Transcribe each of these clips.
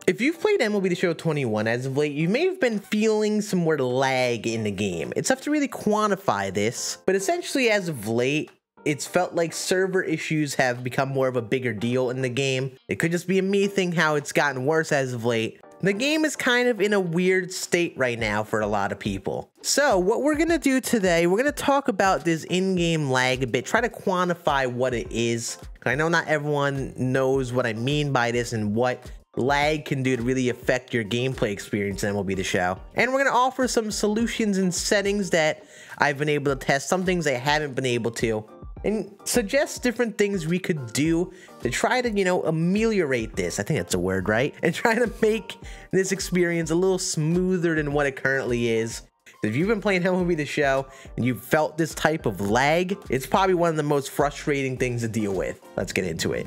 If you've played MLB The Show 21 as of late, you may have been feeling some more lag in the game. It's tough to really quantify this, but essentially as of late, it's felt like server issues have become more of a bigger deal in the game. It could just be a me thing how it's gotten worse as of late. The game is kind of in a weird state right now for a lot of people. So what we're gonna do today, we're gonna talk about this in-game lag a bit, try to quantify what it is. I know not everyone knows what I mean by this and what lag can do to really affect your gameplay experience in MLB The Show. And we're gonna offer some solutions and settings that I've been able to test, some things I haven't been able to, and suggest different things we could do to try to, you know, ameliorate this. I think that's a word, right? And try to make this experience a little smoother than what it currently is. If you've been playing MLB The Show and you've felt this type of lag, it's probably one of the most frustrating things to deal with. Let's get into it.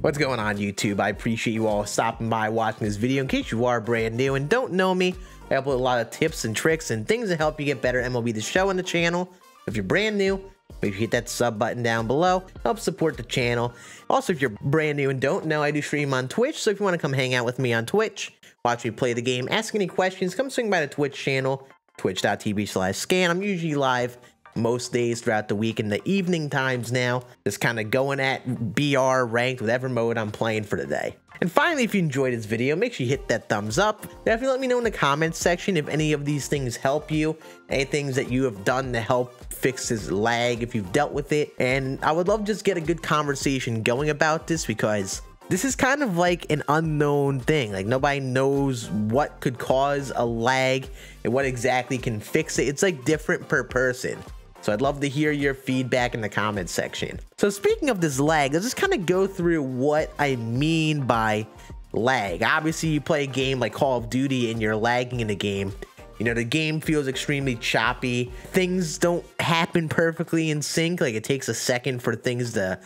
What's going on, YouTube? I appreciate you all stopping by watching this video. In case you are brand new and don't know me, I upload a lot of tips and tricks and things to help you get better at MLB The Show on the channel. If you're brand new, make sure you hit that sub button down below. Help support the channel. Also, if you're brand new and don't know, I do stream on Twitch. So if you want to come hang out with me on Twitch, watch me play the game, ask any questions, come swing by the Twitch channel, twitch.tv/scan. I'm usually live most days throughout the week in the evening times now, just kind of going at BR ranked, whatever mode I'm playing for the day. And finally, if you enjoyed this video, make sure you hit that thumbs up. Definitely let me know in the comments section if any of these things help you, any things that you have done to help fix this lag, if you've dealt with it. And I would love to just get a good conversation going about this, because this is kind of like an unknown thing. Like, nobody knows what could cause a lag and what exactly can fix it. It's like different per person. So I'd love to hear your feedback in the comments section. So speaking of this lag, let's just kind of go through what I mean by lag. Obviously, you play a game like Call of Duty and you're lagging in the game. You know, the game feels extremely choppy. Things don't happen perfectly in sync. Like, it takes a second for things to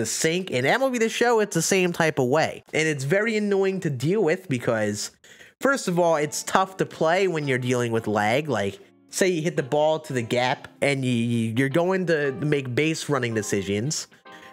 sync. In MLB The Show, it's the same type of way. And it's very annoying to deal with because, first of all, it's tough to play when you're dealing with lag. Like, say you hit the ball to the gap and you're going to make base running decisions.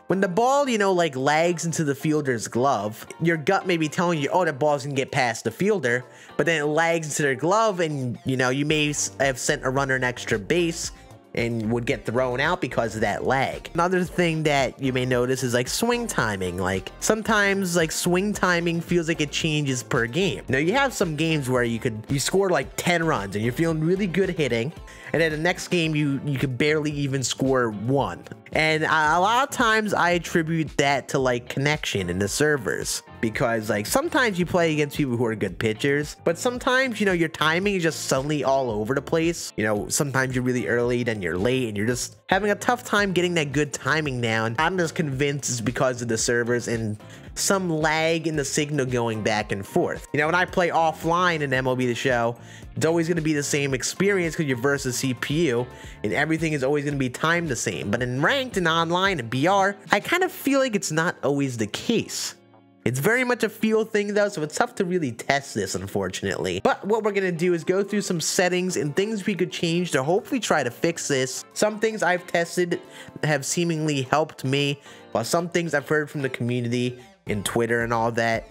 When the ball, you know, like lags into the fielder's glove, your gut may be telling you, oh, that ball's gonna get past the fielder, but then it lags into their glove and, you know, you may have sent a runner an extra base and would get thrown out because of that lag. Another thing that you may notice is like swing timing. Like, sometimes like swing timing feels like it changes per game. Now, you have some games where you score like 10 runs and you're feeling really good hitting, and then the next game you could barely even score 1. And a lot of times I attribute that to like connection in the servers, because like sometimes you play against people who are good pitchers, but sometimes, you know, your timing is just suddenly all over the place. You know, sometimes you're really early, then you're late, and you're just having a tough time getting that good timing down. I'm just convinced it's because of the servers and some lag in the signal going back and forth. You know, when I play offline in MLB The Show, it's always going to be the same experience because you're versus CPU and everything is always going to be timed the same. But in ranked and online and BR, I kind of feel like it's not always the case. It's very much a feel thing though, so it's tough to really test this, unfortunately. But what we're gonna do is go through some settings and things we could change to hopefully try to fix this. Some things I've tested have seemingly helped me, while some things I've heard from the community in Twitter and all that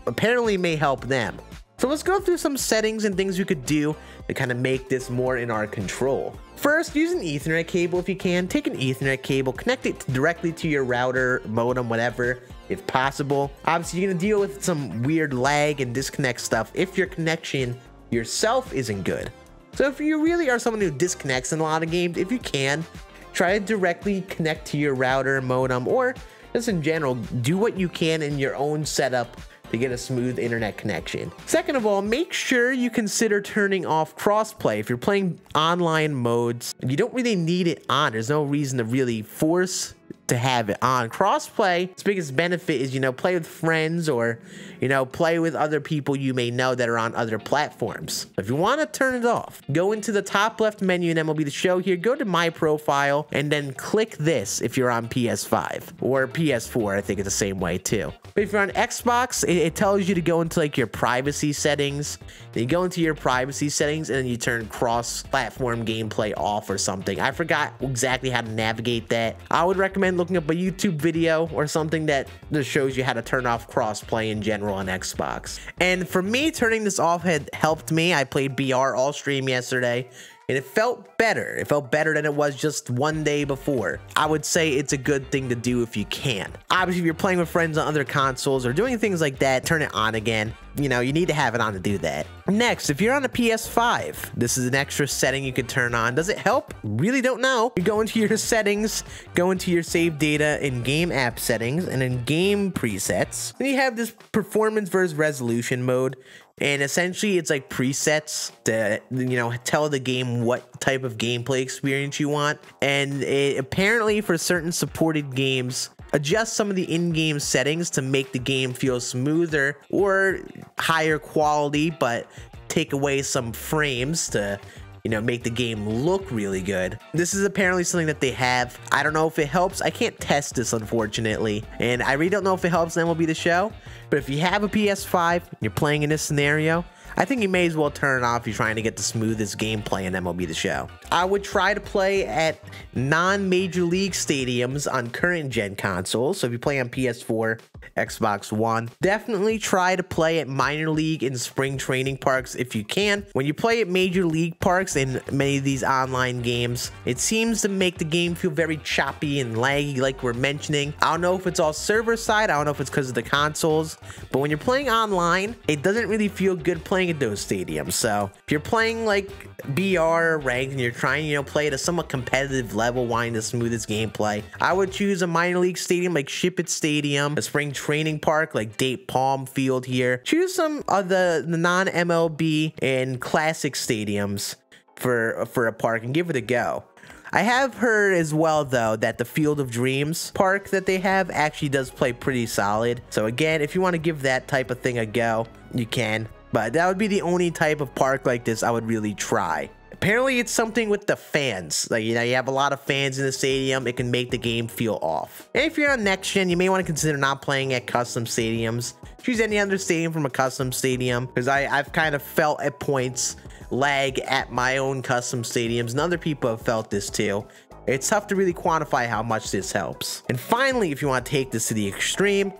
apparently may help them. So let's go through some settings and things we could do to kind of make this more in our control. First, use an Ethernet cable if you can. Take an Ethernet cable, connect it directly to your router, modem, whatever, if possible. Obviously, you're gonna deal with some weird lag and disconnect stuff if your connection yourself isn't good. So if you really are someone who disconnects in a lot of games, if you can, try to directly connect to your router, modem, or just in general, do what you can in your own setup to get a smooth internet connection. Second of all, make sure you consider turning off crossplay. If you're playing online modes, you don't really need it on. There's no reason to really force to have it on. Crossplay, its biggest benefit is, you know, play with friends or, you know, play with other people you may know that are on other platforms. If you want to turn it off, go into the top left menu in MLB The Show here, go to My Profile, and then click this if you're on PS5 or PS4. I think it's the same way too. But if you're on Xbox, it tells you to go into like your privacy settings. Then you go into your privacy settings and then you turn cross-platform gameplay off or something. I forgot exactly how to navigate that. I would recommend looking up a YouTube video or something that just shows you how to turn off crossplay in general on Xbox. And for me, turning this off had helped me. I played BR all stream yesterday, and it felt better. It felt better than it was just one day before. I would say it's a good thing to do if you can. Obviously, if you're playing with friends on other consoles or doing things like that, turn it on again. You know, you need to have it on to do that. Next, if you're on a PS5, this is an extra setting you could turn on. Does it help? Really don't know. You go into your settings, go into your save data in game app settings and in game presets. Then you have this performance versus resolution mode. And essentially, it's like presets to, you know, tell the game what type of gameplay experience you want. And it, apparently for certain supported games, adjust some of the in-game settings to make the game feel smoother or higher quality, but take away some frames to, you know, make the game look really good. This is apparently something that they have. I don't know if it helps. I can't test this, unfortunately. And I really don't know if it helps in MLB The Show. But if you have a PS5, you're playing in this scenario, I think you may as well turn it off if you're trying to get the smoothest gameplay in MLB The Show. I would try to play at non-major league stadiums on current gen consoles. So if you play on PS4, Xbox One, definitely try to play at minor league and spring training parks if you can. When you play at major league parks in many of these online games, it seems to make the game feel very choppy and laggy like we're mentioning. I don't know if it's all server side, I don't know if it's because of the consoles, but when you're playing online, it doesn't really feel good playing at those stadiums. So if you're playing like BR ranked and you're trying, you know, play at a somewhat competitive level, wanting the smoothest gameplay, I would choose a minor league stadium like Ship It Stadium, a spring training park like Date Palm Field here. Choose some of the non-MLB and classic stadiums for a park and give it a go. I have heard as well, though, that the Field of Dreams park that they have actually does play pretty solid. So again, if you want to give that type of thing a go, you can. But that would be the only type of park like this I would really try. Apparently, it's something with the fans. Like, you know, you have a lot of fans in the stadium, it can make the game feel off. And if you're on next gen, you may want to consider not playing at custom stadiums. Choose any other stadium from a custom stadium, because I've kind of felt at points lag at my own custom stadiums, and other people have felt this too. It's tough to really quantify how much this helps. And finally, if you want to take this to the extreme,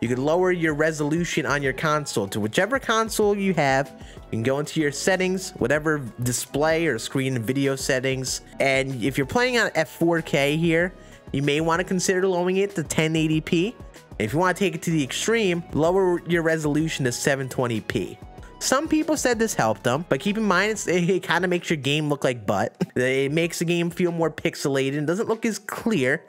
you can lower your resolution on your console to whichever console you have. You can go into your settings, whatever display or screen and video settings. And if you're playing on at 4K here, you may want to consider lowering it to 1080p. If you want to take it to the extreme, lower your resolution to 720p. Some people said this helped them, but keep in mind, it kind of makes your game look like butt. It makes the game feel more pixelated and doesn't look as clear.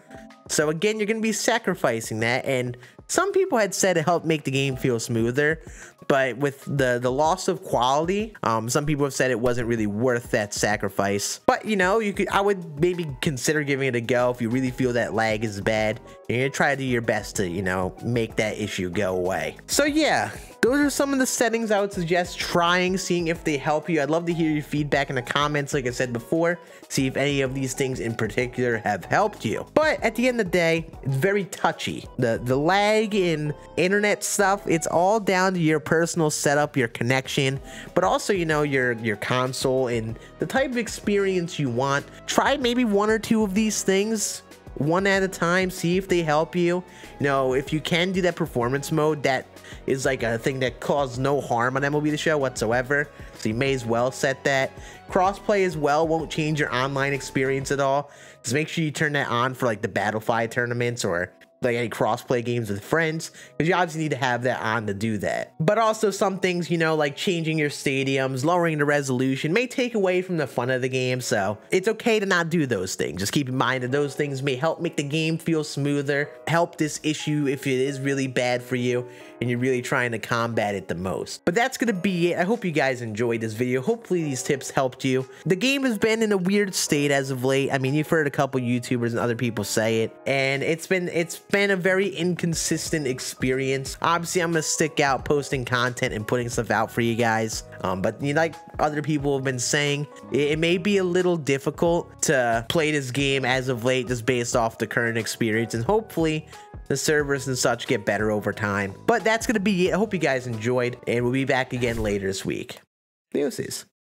So again, you're going to be sacrificing that, and some people had said it helped make the game feel smoother, but with the loss of quality, some people have said it wasn't really worth that sacrifice. But you know, I would maybe consider giving it a go if you really feel that lag is bad. You're gonna try to do your best to, you know, make that issue go away. So yeah, those are some of the settings I would suggest trying, seeing if they help you. I'd love to hear your feedback in the comments, like I said before, see if any of these things in particular have helped you. But at the end of the day, it's very touchy. The lag in internet stuff, it's all down to your personal setup, your connection, but also, you know, your console and the type of experience you want. Try maybe one or two of these things, one at a time, see if they help you. You know, if you can do that performance mode, that is like a thing that caused no harm on MLB The Show whatsoever, so you may as well set that. Crossplay as well won't change your online experience at all. Just make sure you turn that on for like the Battlefy tournaments or like any crossplay games with friends, because you obviously need to have that on to do that. But also some things, you know, like changing your stadiums, lowering the resolution may take away from the fun of the game, so it's okay to not do those things. Just keep in mind that those things may help make the game feel smoother, help this issue if it is really bad for you and you're really trying to combat it the most. But that's gonna be it. I hope you guys enjoyed this video. Hopefully these tips helped you. The game has been in a weird state as of late. I mean, you've heard a couple YouTubers and other people say it, and it's been a very inconsistent experience. Obviously, I'm gonna stick out posting content and putting stuff out for you guys. But you know, like other people have been saying, it may be a little difficult to play this game as of late just based off the current experience, and hopefully the servers and such get better over time. But that's gonna be it. I hope you guys enjoyed, and we'll be back again later this week. Deuces.